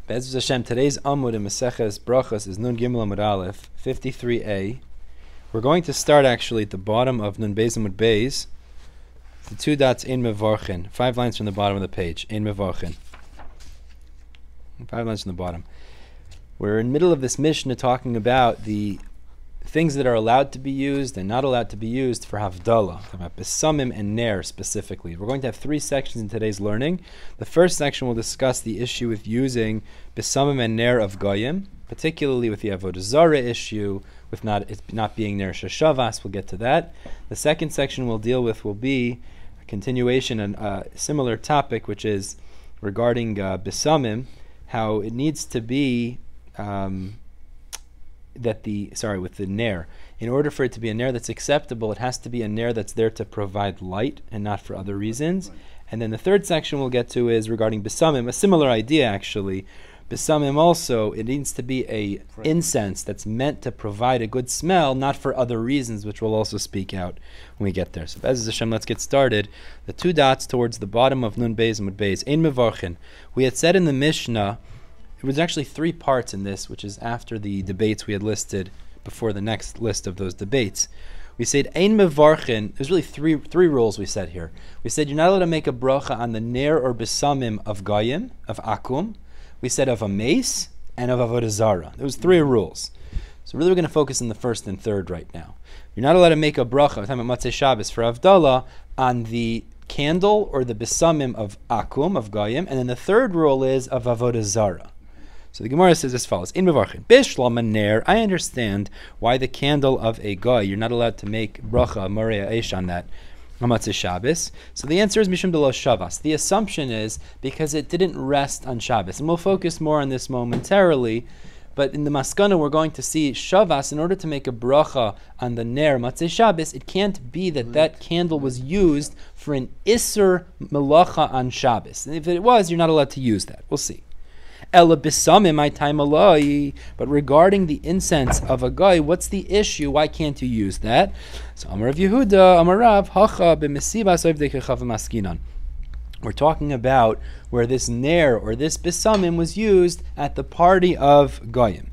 Be'ez Hashem, today's Amud in Maseches Berachos is Nun Gimel Amud Aleph, 53a. We're going to start actually at the bottom of Nun Beis Amud Beis, the two dots in Mevarchen, 5 lines from the bottom of the page, in Mevarchen. 5 lines from the bottom. We're in the middle of this Mishnah talking about the things that are allowed to be used and not allowed to be used for Havdalah, about Besamim and Ner specifically. We're going to have 3 sections in today's learning. The first section will discuss the issue with using Besamim and Ner of Goyim, particularly with the avoda zara issue, with it not being Ner shavas. We'll get to that. The second section we'll deal with will be a continuation and a similar topic, which is regarding Besamim, how it needs to be with the ner. In order for it to be a ner that's acceptable, it has to be a ner that's there to provide light and not for other reasons. Right. And then the third section we'll get to is regarding besamim, a similar idea actually. Besamim also, it needs to be a incense that's meant to provide a good smell, not for other reasons, which we'll also speak out when we get there. So Be'ez Hashem, let's get started. The 2 dots towards the bottom of Nun Beis Amud Beis, Ein Mevarchen. We had said in the Mishnah, it was actually 3 parts in this, which is after the debates we had listed before the next list of those debates. We said, Ein Mevarchen, there's really three rules we said here. We said you're not allowed to make a bracha on the ner or besamim of goyim, of akum. We said of a mace and of avoda zara. There was 3 rules. So really we're going to focus on the first and third right now. You're not allowed to make a bracha, we're talking about Matzei Shabbos, for Havdalah, on the candle or the besamim of akum, of goyim. And then the third rule is of avoda zara. So the Gemara says as follows: In Mevarchen, Bishlam Ner. I understand why the candle of a guy you're not allowed to make bracha Morea Eish on that Matzei Shabbos. So the answer is Mishum Delo Shavas. The assumption is because it didn't rest on Shabbos, and we'll focus more on this momentarily. But in the Maskana, we're going to see Shavas. In order to make a bracha on the Ner Matzei Shabbos, it can't be that that candle was used for an Isser Melacha on Shabbos. And if it was, you're not allowed to use that. We'll see. But regarding the incense of a guy, what's the issue? Why can't you use that? So Amar Rav Yehuda, Amar Rav, Hacha b'mesiva soivdei kechav maskinan. We're talking about where this ner or this besamim was used at the party of goyim,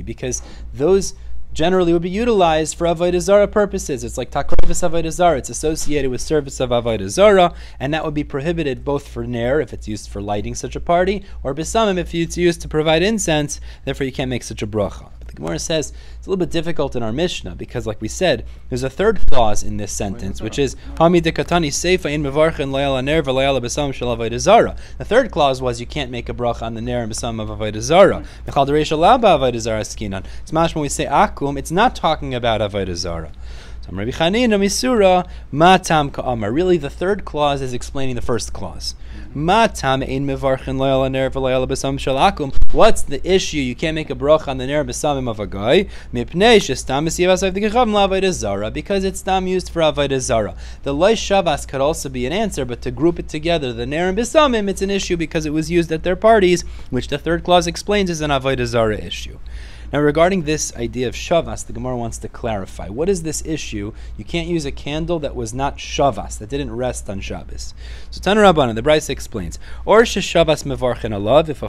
because those generally would be utilized for avoda zara purposes. It's like takrovus avoda zara. It's associated with service of avoda zara, and that would be prohibited both for ner, if it's used for lighting such a party, or besamim, if it's used to provide incense. Therefore, you can't make such a bracha. But the Gemara says it's a little bit difficult in our Mishnah because, like we said, there's a third clause in this sentence, which is Hami dekatani seifa in mevarchen layala ner v'layala besamim shel avoda zara. The third clause was you can't make a bracha on the ner and besamim of avoda zara. Mechal dereisha laba avoda zara skinan. It's mashma when we say akum, it's not talking about avoda zara. So Rabbi Chanina misura matam ka'amar. Really, the third clause is explaining the first clause. Matam ein mevarchen loyal ner v'loyal besam shel akum. What's the issue? You can't make a bracha on the ner besamim of a guy. Mipnei shestam mesivas avdikachavim la'avoda zara, because it's stam used for avoda zara. The loy shavas could also be an answer, but to group it together, the ner and besamim, it's an issue because it was used at their parties, which the third clause explains is an avoda zara issue. Now, regarding this idea of shavas, the Gemara wants to clarify. What is this issue? You can't use a candle that was not shavas, that didn't rest on Shabbos. So Tana Rabbanan, the Brisa explains, or shavas mevarchen alav, if a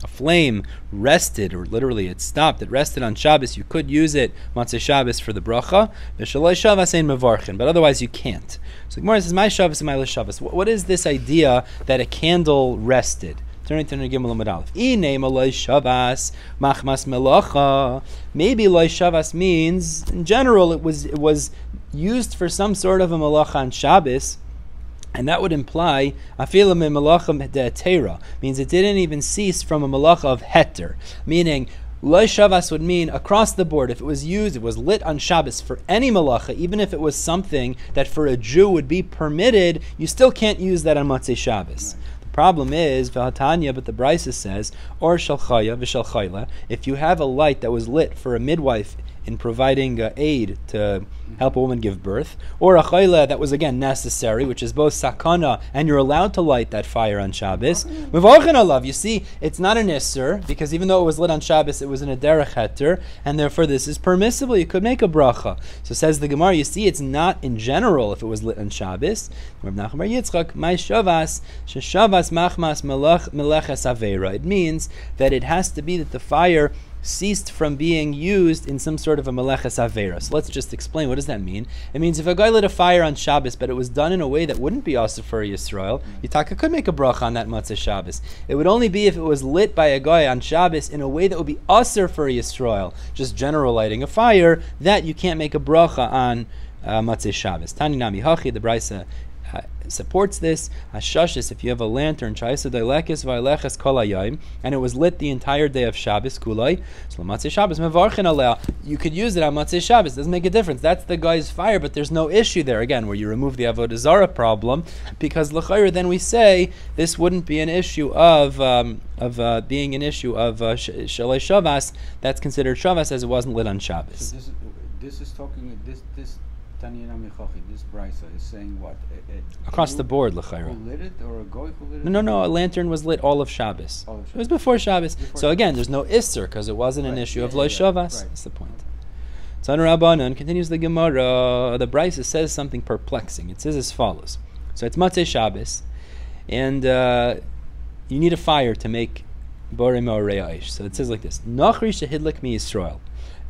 flame rested, or literally it stopped, it rested on Shabbos, you could use it Matzei Shabbos for the bracha, v'shaloi shavas ein mevarchen, but otherwise you can't. So the Gemara says, my Shabbos and my Shavas. What is this idea that a candle rested? Turning to Gimel Amud Aleph. Ine loy shavas machmas melacha. Maybe loy shavas means, in general, it was used for some sort of a melacha on Shabbos, and that would imply afilu me melacha de'etera, means it didn't even cease from a melacha of heter, meaning loy shavas would mean across the board. If it was used, it was lit on Shabbos for any malacha, even if it was something that for a Jew would be permitted, you still can't use that on Matzei Shabbos. Problem is, v'hatanya, but the Brisa says, or shalchaya v'shalchayla, if you have a light that was lit for a midwife in providing aid to help a woman give birth, or a chayla that was again necessary, which is both sakana and you're allowed to light that fire on Shabbos. Mevarchin alav. You see, it's not an isser because even though it was lit on Shabbos, it was in a derech heter, and therefore this is permissible. You could make a bracha. So says the Gemara. You see, it's not in general if it was lit on Shabbos. Rav Nachman bar Yitzchak, my shavas shavas machmas meleches avera. It means that it has to be that the fire ceased from being used in some sort of a meleches avera. So let's just explain. What does that mean? It means if a guy lit a fire on Shabbos, but it was done in a way that wouldn't be also for Yisrael, Yitzchak could make a bracha on that Matzah Shabbos. It would only be if it was lit by a guy on Shabbos in a way that would be usher for Yisrael, just general lighting a fire, that you can't make a bracha on Matzah Shabbos. Tani nami hachi, the Brisa supports this. Hashashis, if you have a lantern, and it was lit the entire day of Shabbos, kulai, so Matzah Shabbos mevarchin aleh. You could use it on Matzah Shabbos. Doesn't make a difference. That's the guy's fire, but there's no issue there. Again, where you remove the avoda zara problem, because l'chayr, then we say this wouldn't be an issue of being an issue of shalei shavas. That's considered shavas as it wasn't lit on Shabbos. So this is talking this. This brisa is saying what? Across the board, l'chayra. Who lit it, or a goy who lit it? No. A lantern was lit all of Shabbos. It was before Shabbos. So again, there's no isser because it wasn't an issue of lo shavas. Right. That's the point. Tzana Rabbanan continues the Gemara. The brisa says something perplexing. It says as follows. So it's Matzah Shabbos, and you need a fire to make borei me'orei ha'esh. So it says like this: Nachri shehidlik mi Yisrael.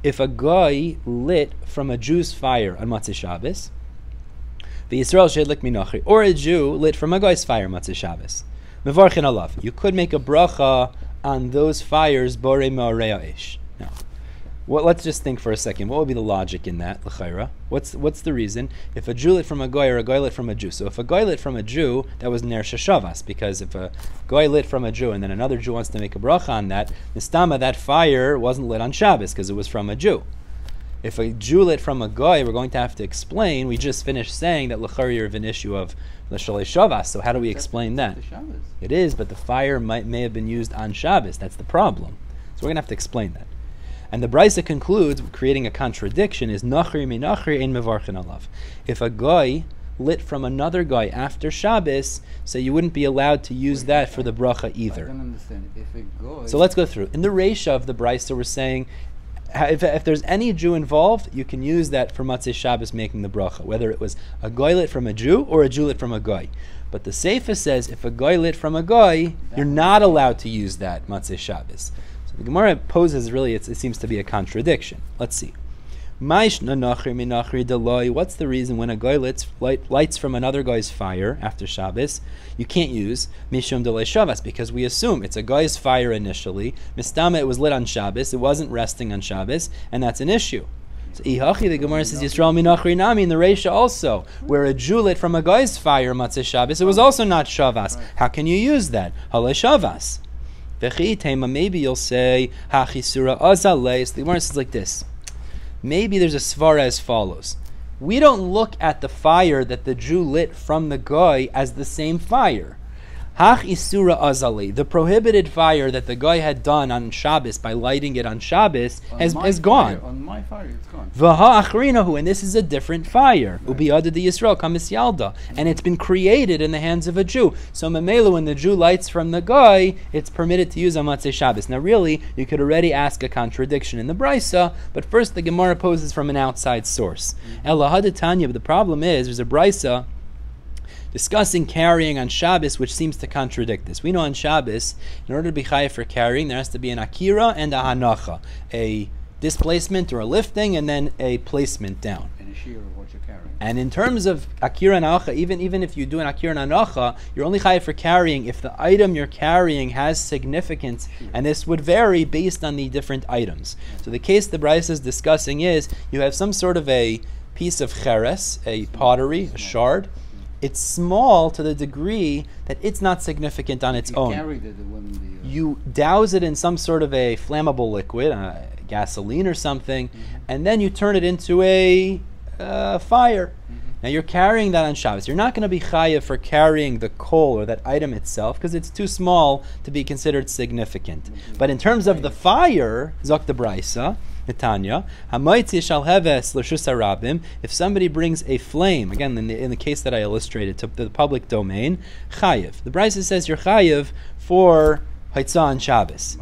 If a guy lit from a Jew's fire on Matzah Shabbos, the Yisrael shehidlik minachri, or a Jew lit from a guy's fire Matzah Shabbos, mevarchin alav. You could make a bracha on those fires borei me'orei ha'esh. Now, let's just think for a second. What would be the logic in that, l'chayra? What's the reason? If a Jew lit from a guy or a guy lit from a Jew. So if a guy lit from a Jew, that was ner shavas, because if a guy lit from a Jew and then another Jew wants to make a bracha on that, nistama, that fire wasn't lit on Shabbos because it was from a Jew. If a Jew lit from a guy, we're going to have to explain. We just finished saying that l'chayra you have an issue of l'shalei shavas. So how do we explain that? It is, but the fire may have been used on Shabbos. That's the problem. So we're going to have to explain that. And the Brisa concludes, creating a contradiction, is nachri mi nachri ein mevarchin alav. If a guy lit from another guy after Shabbos, so you wouldn't be allowed to use that for the bracha either. I don't understand. If a guy... So let's go through. In the Reisha of the Brisa, we're saying, if there's any Jew involved, you can use that for Matzah Shabbos making the bracha, whether it was a guy lit from a Jew or a Jew lit from a guy. But the Seifa says, if a guy lit from a guy, you're not allowed to use that Matzah Shabbos. The Gemara poses really, it seems to be a contradiction. Let's see. What's the reason when a guy lights from another guy's fire after Shabbos, you can't use mishum delay shavas, because we assume it's a guy's fire initially. Mistama, it was lit on Shabbos, it wasn't resting on Shabbos, and that's an issue. So Ihachi, the Gemara says Yisrael minachri nami in the Reisha also, where a Jew lit from a guy's fire Matzah Shabbos, it was also not shavas. How can you use that? Halei shavas. Maybe you'll say hachisura azales. The Gemara says like this. Maybe there's a svara as follows. We don't look at the fire that the Jew lit from the guy as the same fire. Hach isura azali, the prohibited fire that the guy had done on Shabbos by lighting it on Shabbos has gone. On my fire, it's gone. V'ha achrinahu, and this is a different fire. Ubiyada de Yisrael kamis yalda, and it's been created in the hands of a Jew. So memela, when the Jew lights from the guy, it's permitted to use on Matzah Shabbos. Now, really, you could already ask a contradiction in the Brisa, but first the Gemara poses from an outside source. Ela hadatanya, but the problem is there's a Brisa discussing carrying on Shabbos, which seems to contradict this. We know on Shabbos, in order to be chayav for carrying, there has to be an akira and a hanacha, a displacement or a lifting, and then a placement down. And a shear of what you're carrying. And in terms of akira and hanacha, even if you do an akira and hanacha, you're only chayav for carrying if the item you're carrying has significance, and this would vary based on the different items. So the case the Brisa is discussing is, you have some sort of a piece of cheres, a pottery, a shard. It's small to the degree that it's not significant on its own. Carried it, when you douse it in some sort of a flammable liquid, gasoline or something, and then you turn it into a fire. Now you're carrying that on Shabbos. You're not going to be chayav for carrying the coal or that item itself because it's too small to be considered significant. But in terms of the fire, Zok the Brisa, Netanya, Hamaitzi shal heves l'shus harabim. If somebody brings a flame, again in the case that I illustrated, to the public domain, chayiv. The Brisa says you're chayiv for Haitzah on Shabbos.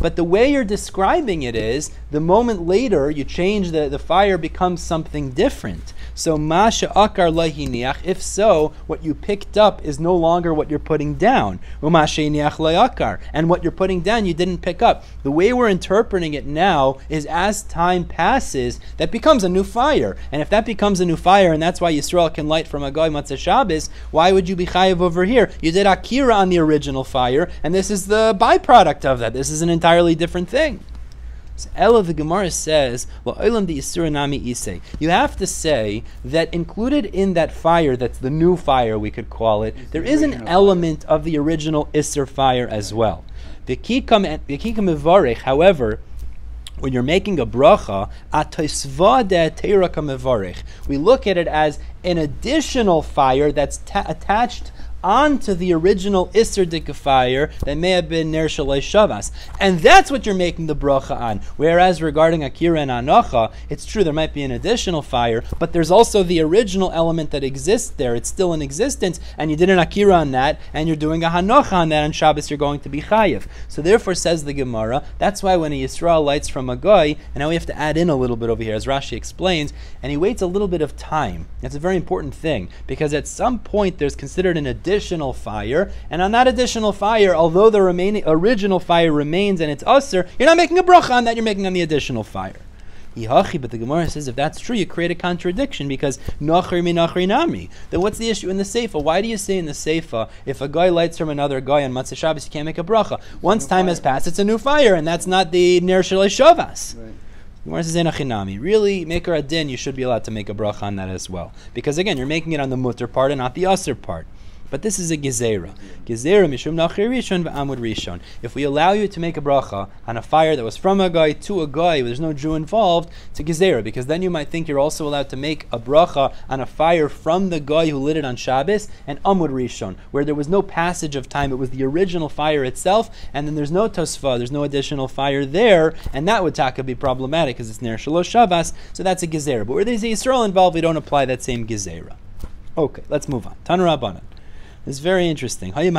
But the way you're describing it is, the moment later you change the fire becomes something different. So masha akar lahiniach. If so, what you picked up is no longer what you're putting down. And what you're putting down you didn't pick up. The way we're interpreting it now is, as time passes, that becomes a new fire. And if that becomes a new fire, and that's why Yisrael can light from a goy matzah Shabbos, why would you be chayiv over here? You did akira on the original fire, and this is the byproduct of that. This is an entirely different thing. So Ella, the Gemara says, you have to say that included in that fire, that's the new fire we could call it, there is an element of the original Isser fire as well. However, when you're making a bracha, we look at it as an additional fire that's attached onto the original Isser Dika fire that may have been Ner Shalei Shavas. And that's what you're making the bracha on. Whereas regarding Akira and Anocha, it's true there might be an additional fire, but there's also the original element that exists there. It's still in existence, and you did an Akira on that, and you're doing a Hanocha on that on Shabbos, you're going to be Chayiv. So therefore, says the Gemara, that's why when a Yisrael lights from a Goy, and now we have to add in a little bit over here, as Rashi explains, and he waits a little bit of time. That's a very important thing, because at some point there's considered an additional fire, and on that additional fire, although the original fire remains and it's usser, you're not making a bracha on that, you're making on the additional fire. But the Gemara says if that's true, you create a contradiction, because nachri mi nachri nami. Then what's the issue in the Seifa? Why do you say in the Seifa, if a guy lights from another guy on Matzah Shabbos, you can't make a bracha? Once time has passed, it's a new fire, and that's not the Ner Shalei Shavas. Right. Gemara says enachinami. Really, maker adin, you should be allowed to make a bracha on that as well, because again, you're making it on the mutter part and not the usser part. But this is a gezerah. Gezerah mishum nachri rishon v'amud rishon. If we allow you to make a bracha on a fire that was from a guy to a guy, there's no Jew involved, it's a gezerah, because then you might think you're also allowed to make a bracha on a fire from the guy who lit it on Shabbos, and amud rishon, where there was no passage of time, it was the original fire itself, and then there's no tosfa, there's no additional fire there, and that would taka be problematic because it's ner shalosh shavas, so that's a gezerah. But where there's a Yisrael involved, we don't apply that same gezerah. Okay, let's move on. Tanu Rabbanan. It's very interesting. A person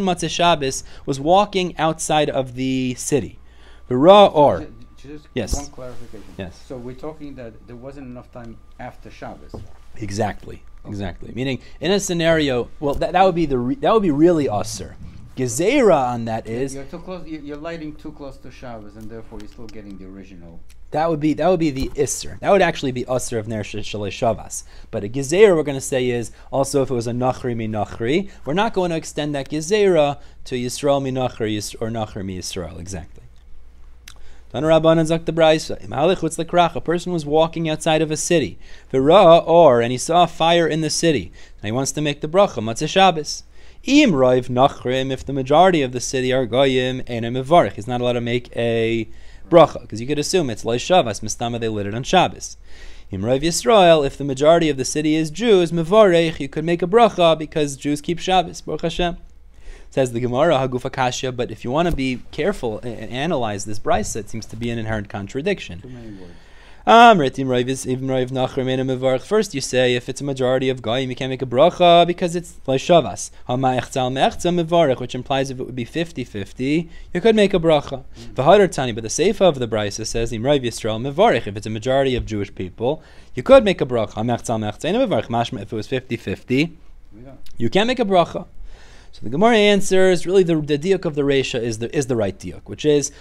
Matzah Shabbos was walking outside of the city. Just yes. One clarification. Yes. So we're talking that there wasn't enough time after Shabbos. Exactly. Meaning, in a scenario, well, that would be really usser. Gezerah on that is you're too close. You're lighting too close to Shabbos, and therefore you're still getting the original. That would be the Isser. That would actually be Usser of Ner Shalei Shavas. But a Gezerah, we're going to say, is also if it was a Nachri mi Nachri, we're not going to extend that Gezerah to Yisrael mi Nachri or Nachri mi Yisrael. Exactly. A person was walking outside of a city, and he saw a fire in the city, and he wants to make the bracha Matzah Shabbos. If the majority of the city are goyim and a mevarich, he's not allowed to make a bracha, because you could assume it's loy shavas, mistama they lit it on Shabbos. Imrav Yisrael, if the majority of the city is Jews, mevarich, you could make a bracha because Jews keep Shabbos. Baruch Hashem. Says the Gemara, Hagufa Kasha, but if you want to be careful and analyze this brisa, it seems to be an inherent contradiction. Too many words. First you say if it's a majority of goyim you can't make a bracha because it's shavas, which implies if it would be 50-50 you could make a bracha. But the seifa of the brisa says if it's a majority of Jewish people you could make a bracha. If it was 50-50 you can't make a bracha. So the Gemara answers, really the diuk of the Reisha is the right diuk, which is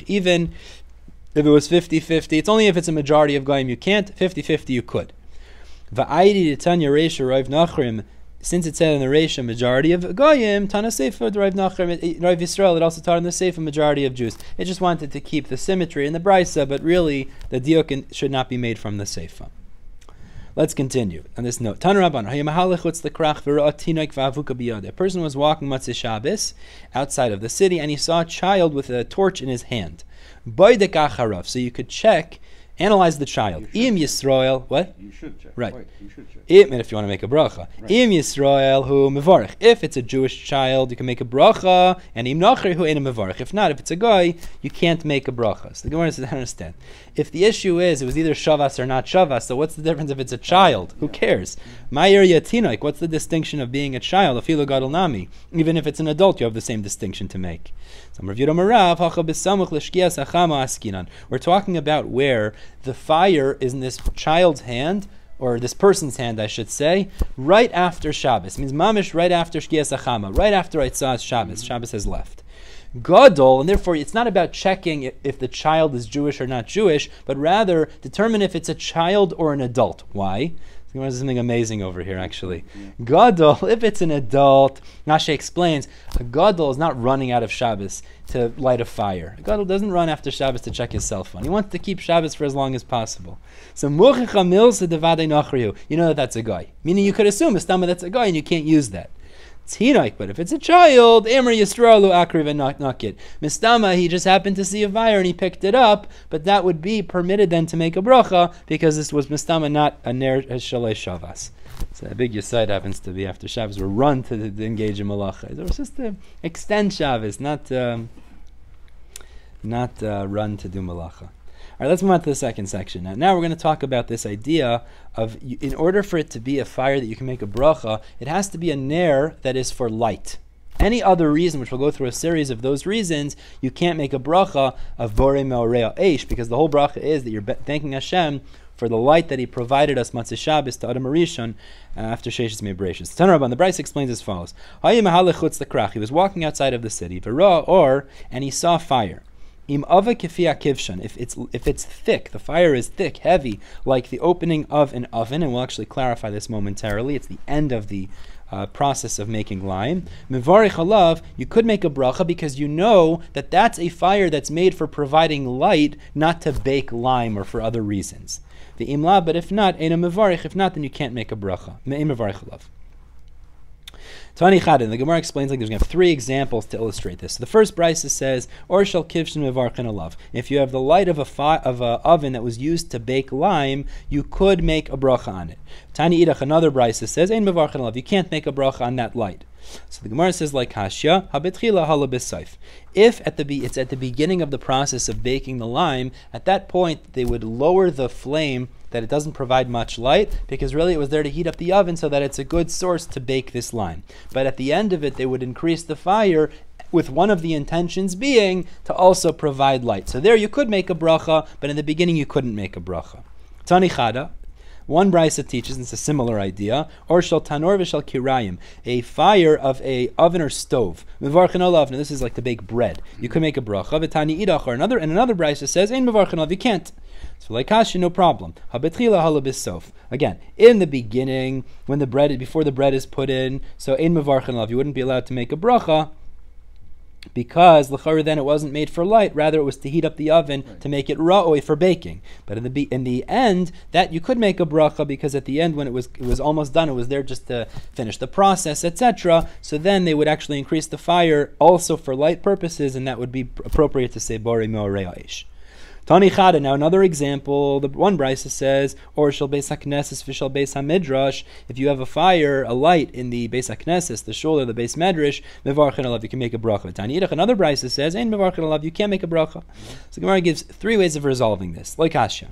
even if it was 50-50, it's only if it's a majority of goyim you can't. 50-50 you could. Since it said in the Reisha majority of goyim, Tana Seifa Rav Nachrim, Rav Yisrael, it also taught in the Seifa majority of Jews. It just wanted to keep the symmetry in the Brisa, but really the diuk should not be made from the Seifa. Let's continue on this note. A person was walking Matzah Shabbos outside of the city, and he saw a child with a torch in his hand. So you could check Analyze the child. Im Yisrael, what? You should check. Right. Wait, you should check. If you want to make a bracha. Right. Im Yisrael hu mevarich. If it's a Jewish child, you can make a bracha, and im nacher hu ein mevarich. If not, if it's a guy, you can't make a bracha. So the Gemara says, I understand. If the issue is it was either shavas or not shavas, so what's the difference if it's a child? Who cares? Ma'ir yatinoik. What's the distinction of being a child? Afilu gadol nami. Even if it's an adult, you have the same distinction to make. We're talking about where the fire is in this child's hand, or this person's hand, I should say, right after Shabbos. It means mamish right after Shkias Achama, right after Eitzah's Shabbos. Shabbos has left. Gadol, and therefore it's not about checking if the child is Jewish or not Jewish, but rather determine if it's a child or an adult. Why? There's something amazing over here, actually. Gadol, if it's an adult, Nashe explains, a gadol is not running out of Shabbos to light a fire. A gadol doesn't run after Shabbos to check his cell phone. He wants to keep Shabbos for as long as possible. So, you know that that's a guy. Meaning you could assume, that's a guy, and you can't use that. But if it's a child, Amr Yisraelu Akriv and Nakit. Mistama, he just happened to see a fire and he picked it up, but that would be permitted then to make a bracha because this was Mistama, not a Ner Shalei Shavas. So a big Yesod happens to be after Shabbos, we're run to engage in Malacha. It was just to extend Shabbos, not run to do Malacha. All right, let's move on to the second section. Now we're going to talk about this idea of, in order for it to be a fire that you can make a bracha, it has to be a ner that is for light. Any other reason, which we'll go through a series of those reasons, you can't make a bracha of borei me'orea eish, because the whole bracha is that you're thanking Hashem for the light that He provided us Matzah Shabbos to Adam Arishon after Sheishes Me'Brachos. The Tanur Rabban, the Bryce explains as follows: He was walking outside of the city, and he saw fire. Im ava kefia kivshan. If it's thick, the fire is thick, heavy, like the opening of an oven, and we'll actually clarify this momentarily. It's the end of the process of making lime. Mevarich alav, you could make a bracha because you know that that's a fire that's made for providing light, not to bake lime or for other reasons. The imla, but if not, ena mevarich. If not, then you can't make a bracha. Mevarich alav. Tani Chadin, the Gemara explains like there's going to have three examples to illustrate this. So the first brisa says, "Or shall kivshin mevarchin alav." If you have the light of a oven that was used to bake lime, you could make a bracha on it. Tani Idach, another brisa says, "Ein mevarchin alav." You can't make a bracha on that light. So the Gemara says, like Hashya, habetchila hala b'saif. If it's at the beginning of the process of baking the lime, at that point they would lower the flame that it doesn't provide much light, because really it was there to heat up the oven so that it's a good source to bake this lime. But at the end of it, they would increase the fire with one of the intentions being to also provide light. So there you could make a bracha, but in the beginning you couldn't make a bracha. Tani Chada, one brisa teaches, and it's a similar idea, or shal tanor v'shal kirayim, a fire of a oven or stove. Mevarchin olav, now this is like to bake bread. You could make a bracha. V'tani idach, or another brisa says, ein mevarchin olav, you can't. So like Kashi, no problem. Habetchila halabisof. Again, in the beginning, before the bread is put in, so ein mevarchin olav, you wouldn't be allowed to make a bracha, because l'chara then it wasn't made for light, rather it was to heat up the oven to make it ra'oi for baking. But in the end, that you could make a bracha, because at the end when it was almost done, it was there just to finish the process, etc. So then they would actually increase the fire also for light purposes, and that would be appropriate to say borei me'orei ha'esh. Tani Chada, now another example, the one brisa says, or shall beis hakneses v'shal beis hamidrash, if you have a fire, a light in the beis hakneses, the shul or the beis medrash, mevarchin alav, you can make a bracha. Tani Idach, another brisa says, ein mevarchin alav, you can't make a bracha. So Gemara gives three ways of resolving this, like Hashem.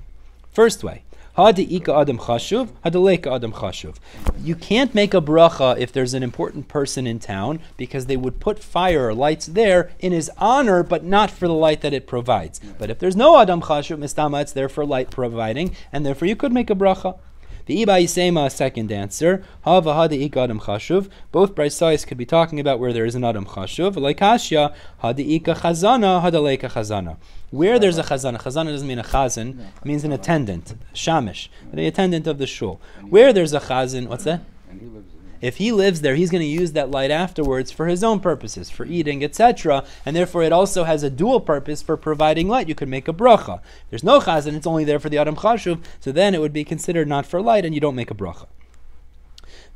First way, ha-de'ika adam chashuv, ha-deleka adam chashuv. You can't make a bracha if there's an important person in town, because they would put fire or lights there in his honor, but not for the light that it provides. But if there's no adam chashuv, mistama, it's there for light providing, and therefore you could make a bracha. The Iba Yisema, second answer, ha v'ha-de'ika adam chashuv. Both braysos could be talking about where there is an adam chashuv, like Hashya, ha-de'ika chazana, ha-deleka chazana. Where there's a chazana doesn't mean a chazan, it means an attendant, shamish, the attendant of the shul. Where there's a chazan, what's that? If he lives there, he's going to use that light afterwards for his own purposes, for eating, etc. And therefore it also has a dual purpose for providing light. You could make a bracha. If there's no chazan, it's only there for the adam chashuv, so then it would be considered not for light and you don't make a bracha.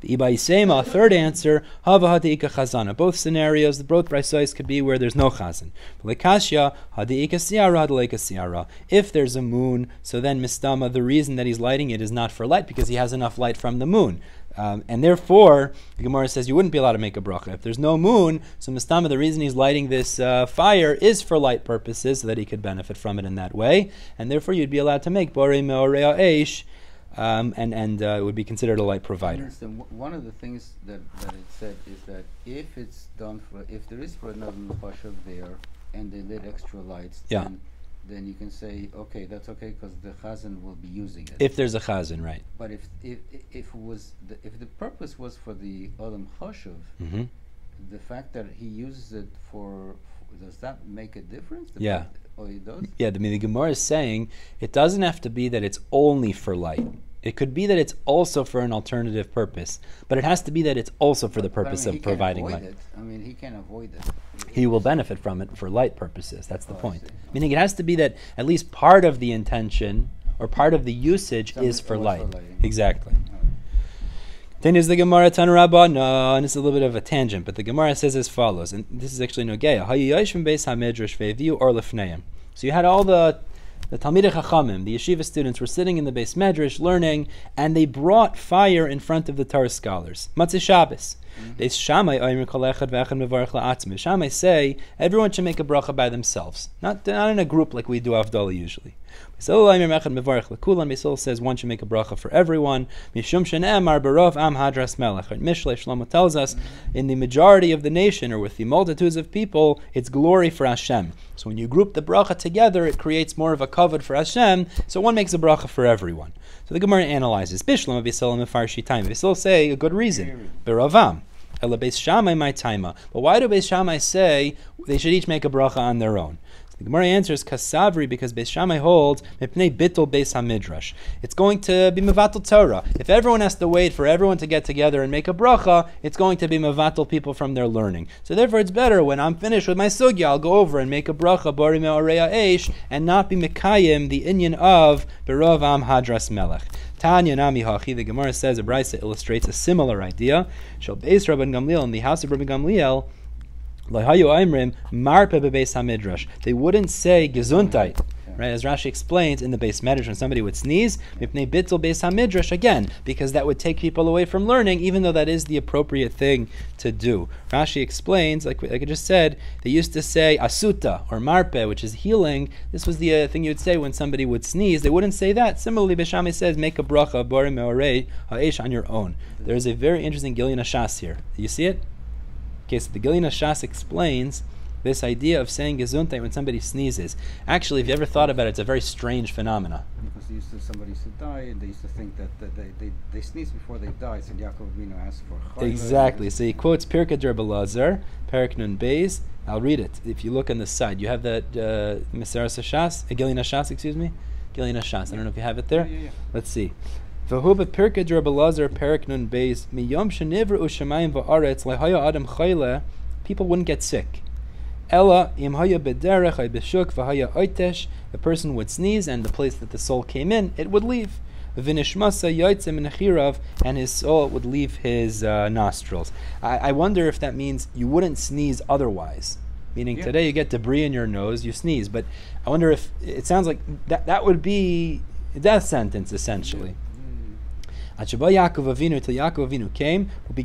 The Ibaisema, a third answer, Hava Hadiika Chazana. Both scenarios, both braisos could be where there's no chazan. Lekashya, Hadiika Siara, Hadiika Siara. If there's a moon, so then Mistama, the reason that he's lighting it is not for light, because he has enough light from the moon. And therefore, the Gemara says you wouldn't be allowed to make a bracha. If there's no moon, so Mistama, the reason he's lighting this fire is for light purposes, so that he could benefit from it in that way. And therefore, you'd be allowed to make Borei Meorea Eish, and it would be considered a light provider. One of the things that it said is that if it's done for, if there is for another chashav there and they lit extra lights, then you can say, okay, that's okay because the chazan will be using it. If there's a chazan, right? But if the purpose was for the Olam chashav, the fact that he uses it for, does that make a difference? Oh, it does? Yeah, the Gemara is saying it doesn't have to be that it's only for light. It could be that it's also for an alternative purpose, but it has to be that it's also for the purpose of providing light. He can't avoid it. He will benefit from it for light purposes. That's the point. Meaning it has to be that at least part of the intention or part of the usage is for light. Exactly. Then is the Gemara Tan Rabba. No, and it's a little bit of a tangent, but the Gemara says as follows, and this is actually Nogeya. So you had all the Talmidei Chachamim, the yeshiva students, were sitting in the Beis Medrash learning, and they brought fire in front of the Torah scholars. Matzah Shabbos. Shammai say everyone should make a bracha by themselves, not in a group like we do Avdallah usually. Beisol says one should make a bracha for everyone. Mishlei Shlomo tells us in the majority of the nation, or with the multitudes of people, it's glory for Hashem. So when you group the bracha together, it creates more of a kavod for Hashem, so one makes a bracha for everyone. So the Gemara analyzes. Beisol say a good reason. Beravam. But why do Beis Shammai say they should each make a bracha on their own? The Gemara answers Kasavri, because Beis Shammai holds Mipnei Bittul Beis HaMidrash. It's going to be Mevatel Torah. If everyone has to wait for everyone to get together and make a bracha, it's going to be Mevatel people from their learning. So therefore it's better when I'm finished with my sugya, I'll go over and make a bracha Bari Me'oreya Eish and not be Mekayim, the inyan of Berov Am Hadras Melech. Tanya Nami Hachi, the Gemara says, a brisa illustrates a similar idea. Shal Beis Rabban Gamliel, in the house of Rabban Gamliel, they wouldn't say gesundheit, right? As Rashi explains in the Beis Medrash, when somebody would sneeze, mipnei bittul Beis HaMidrash, again, because that would take people away from learning, even though that is the appropriate thing to do. Rashi explains, like I just said, they used to say asuta or marpe, which is healing. This was the thing you would say when somebody would sneeze. They wouldn't say that. Similarly, Beis Shammai says, make a bracha bari me'orei ha'esh on your own. There is a very interesting Gilyon HaShas here. Do you see it? Okay, so the Gilyon HaShas explains this idea of saying gesundheit when somebody sneezes. Actually, if you ever thought about it, it's a very strange phenomena. Because somebody used to die, and they used to think that they sneeze before they die, so Yaakov Avinu asked for chayla. Exactly. So he quotes Pirkei Rabbi Elazar, Perek Nun Beis. I'll read it. If you look on the side, you have that Meseras HaShas, Gilyon HaShas, excuse me? Gilyon HaShas. I don't know if you have it there. Yeah. Let's see. V'hu b'Pirkei Rabbi Elazar, Perek Nun Beis, miyom shenivru shamayim va'aretz lehaya adam chayle, people wouldn't get sick. Ella im haya b'derech hay b'shuk v'haya oitesh, the person would sneeze and the place that the soul came in, it would leave. V'nishmasa yoytze min achirav, and his soul would leave his nostrils. I wonder if that means you wouldn't sneeze otherwise. Meaning today you get debris in your nose, you sneeze. But I wonder if it sounds like that would be a death sentence essentially. Till Yaakov Avinu came, he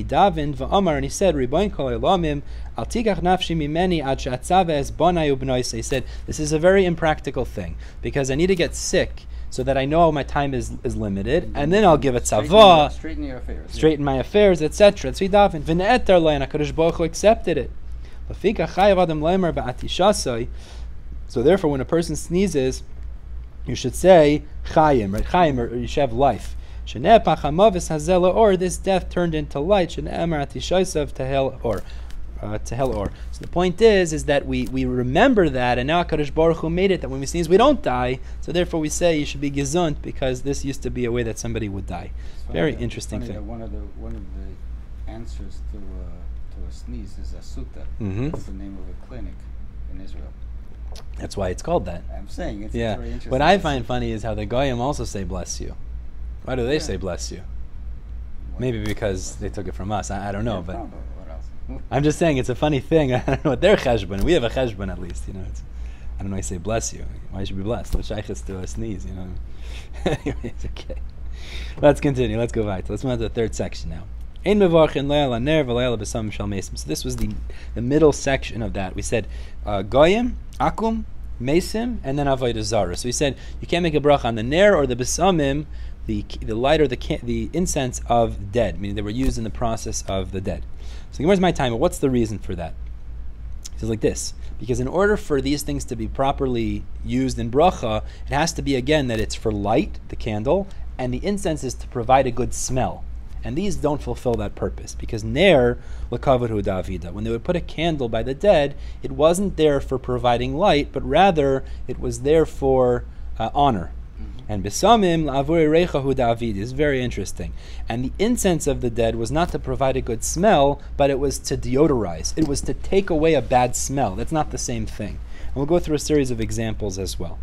davened v'amar, and he said, Ribono kol olamim, al tikach nafshi mimeni ad she'atzava es bonai ubnoisei. He said, this is a very impractical thing, because I need to get sick so that I know my time is limited, and then I'll give a tzava, straighten my affairs, etc. So he davened, v'ne'etar lo, and HaKadosh Baruch Hu accepted it. So therefore, when a person sneezes, you should say chayim, right? Chayim, or you should have life. Or this death turned into light. To hell or. So the point is that we remember that, and now HaKadosh Baruch Hu made it that when we sneeze we don't die. So therefore we say you should be gesund, because this used to be a way that somebody would die. Very interesting thing. One of the answers to a sneeze is asuta. That's the name of a clinic in Israel. That's why it's called that. I'm saying it's very interesting. What I find funny is how the Goyim also say bless you. Why do they say bless you? Maybe because they took it from us. I don't know, but what else? I'm just saying it's a funny thing. I don't know what their cheshbon. We have a cheshbon at least, I don't know. I say bless you. Why should we be blessed? What shaykhs to a sneeze, Anyways, okay. Let's continue. Let's go back. Let's move on to the third section now. So this was the middle section of that. We said goyim, akum, mesim, and then avoda zara. So we said you can't make a bracha on the ner or the besamim, the light or the incense of dead, meaning they were used in the process of the dead. So where's my time? What's the reason for that? He says like this. Because in order for these things to be properly used in bracha, it has to be, again, that it's for light, the candle, and the incense is to provide a good smell. And these don't fulfill that purpose. Because ner l'kavod hu davida, when they would put a candle by the dead, it wasn't there for providing light, but rather it was there for honor. And besamim la'avurei reicha hu david is very interesting. And the incense of the dead was not to provide a good smell, but it was to deodorize. It was to take away a bad smell. That's not the same thing. And we'll go through a series of examples as well.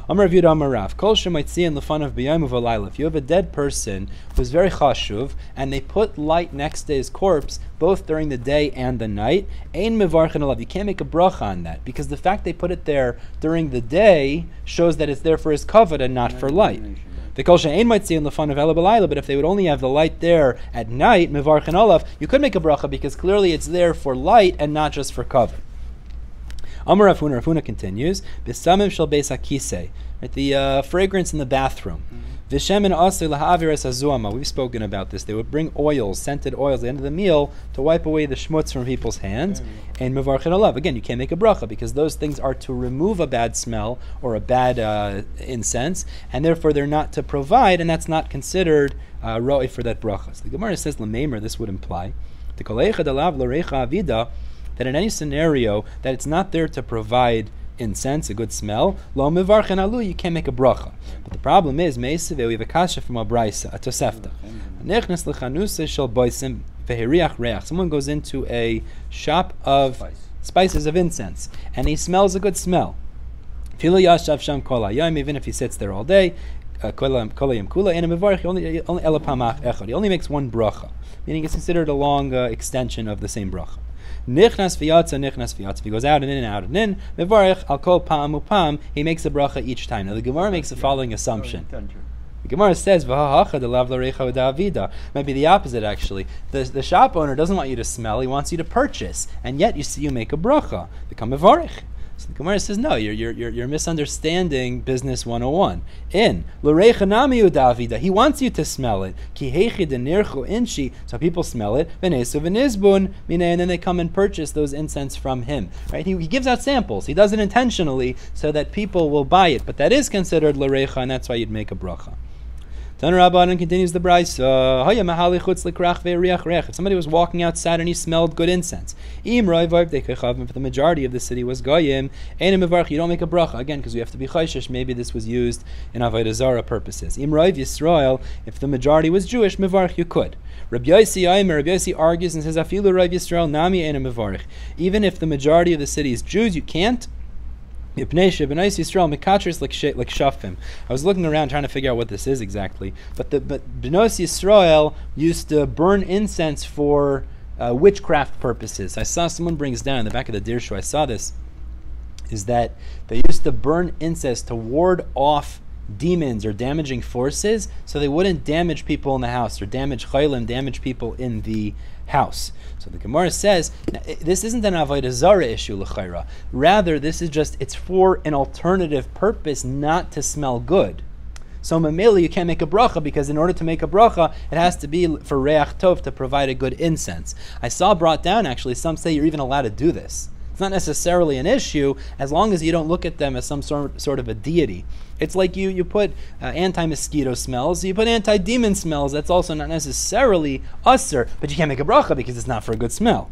Amar Rav Yehuda Amar Rav, Kol shemaytzian lefanav b'yom u'v'layla. If you have a dead person who's very chashuv, and they put light next to his corpse, both during the day and the night, ein mevarchen alav. You can't make a bracha on that, because the fact they put it there during the day shows that it's there for his kavod and not for light. But if they would only have the light there at night, mevarchen alav, you could make a bracha, because clearly it's there for light and not just for kavod. Amar Rav Huna continues, B'samim shel beis hakisei, the fragrance in the bathroom. V'shemen aseh lahaviras hazuama. We've spoken about this. They would bring oils, scented oils, at the end of the meal to wipe away the schmutz from people's hands. And mevarchen alav. Again, you can't make a bracha because those things are to remove a bad smell or a bad incense, and therefore they're not to provide, and that's not considered ro'eh for that bracha. So the Gemara says, l'meimer, this would imply, the koleicha dalav l'reicha avida, that in any scenario that it's not there to provide incense, a good smell, lo mevarchen alu, you can't make a bracha. But the problem is, meiseve, we have a kasha from a brisa, a tosefta. Nechnas lechanusa shel boisim vehiriach reach. Someone goes into a shop of spices of incense, and he smells a good smell. Filo yashav sham kol hayom, even if he sits there all day, he only makes one bracha, meaning it's considered a long extension of the same bracha. Nichnas v'yatza, nichnas v'yatza. If he goes out and in and out and in, mevarich al kol pam upam, he makes a bracha each time. Now the Gemara makes the following assumption. The Gemara says, "V'ha'acha delav l'reicha v'da'avida." Might be the opposite actually. The shop owner doesn't want you to smell; he wants you to purchase, and yet you see you make a bracha. Become mevarich. So the Gemara says, no, you're misunderstanding business 101. In l'reicha nami udavida, he wants you to smell it. Ki heichi denirchu inshi, so people smell it. V'nesu v'nizbun, and then they come and purchase those incense from him. Right? He gives out samples. He does it intentionally so that people will buy it. But that is considered l'reicha, and that's why you'd make a bracha. Tan Rabbanan continues the brayso. If somebody was walking outside and he smelled good incense, if the majority of the city was goyim, you don't make a bracha again because you have to be chayshish. Maybe this was used in avoda zara purposes. If the majority was Jewish, mevarch you could. Rabbi Yosi argues and says, afilu Rav Yisrael nami ena mevarch. Even if the majority of the city is Jews, you can't. I was looking around trying to figure out what this is exactly, but B'nos Yisrael used to burn incense for witchcraft purposes. I saw someone brings down in the back of the dirshu, I saw this, is that they used to burn incense to ward off demons or damaging forces, so they wouldn't damage people in the house or damage chaylim, damage people in the house. So the Gemara says this isn't an avoda zara issue l'chayra. Rather, this is just it's for an alternative purpose, not to smell good. So mamela you can't make a bracha because in order to make a bracha, it has to be for reach tov, to provide a good incense. I saw brought down actually some say you're even allowed to do this. It's not necessarily an issue as long as you don't look at them as some sort of a deity. It's like you put anti-mosquito smells, you put anti-demon smells, that's also not necessarily usser, but you can't make a bracha because it's not for a good smell.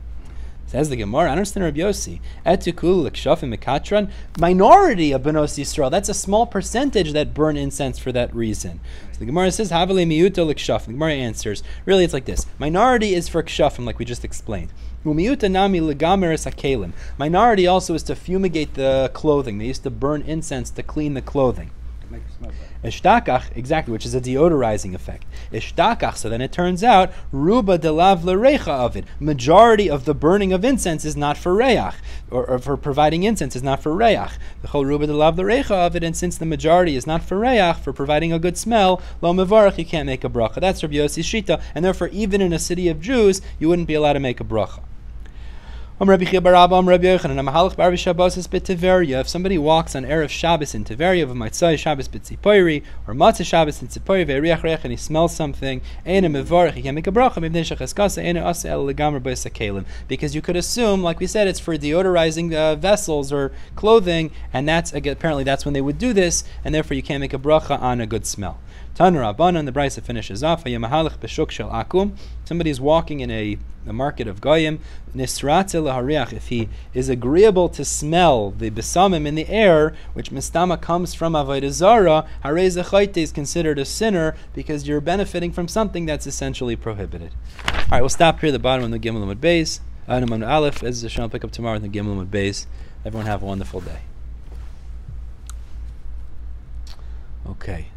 Says the Gemara, I understand Rabbi Yossi. Etukul l'kshafim mekatran, minority of B'nos Yisrael, that's a small percentage that burn incense for that reason. So the Gemara says, Havale miyuta l'kshafim. The Gemara answers, really it's like this. Minority is for kshafim, like we just explained. Umiyuta nami l'gameres hakelim. Minority also is to fumigate the clothing. They used to burn incense to clean the clothing. make it smell better. Ishtakach, exactly, which is a deodorizing effect. Ishtakach, so then it turns out, ruba de lav l'reicha of it. Majority of the burning of incense is not for reach, or for providing incense is not for reach. The whole ruba de lav l'reicha of it, and since the majority is not for reach, for providing a good smell, lo mevarach, you can't make a bracha. That's Rabbi Yossi's shita, and therefore even in a city of Jews, you wouldn't be allowed to make a bracha. If somebody walks on Erev Shabbos in Tiveria, of Matzai Shabbos b'tzipoiri, or Matzah Shabbos in Tzipoiri ve'riach reich, and he smells something, he can't make a bracha, because you could assume, like we said, it's for deodorizing vessels or clothing, and that's apparently that's when they would do this, and therefore you can't make a bracha on a good smell. Tanur Rabbanan, the Brisa finishes off. Somebody is walking in a market of Goyim. If he is agreeable to smell the besamim in the air, which mistama comes from avoda zara, is considered a sinner because you're benefiting from something that's essentially prohibited. All right, we'll stop here at the bottom of the Gimel Amud Beis. Amud Aleph, as I'll pick up tomorrow in the Gimel Amud Beis. Everyone have a wonderful day. Okay.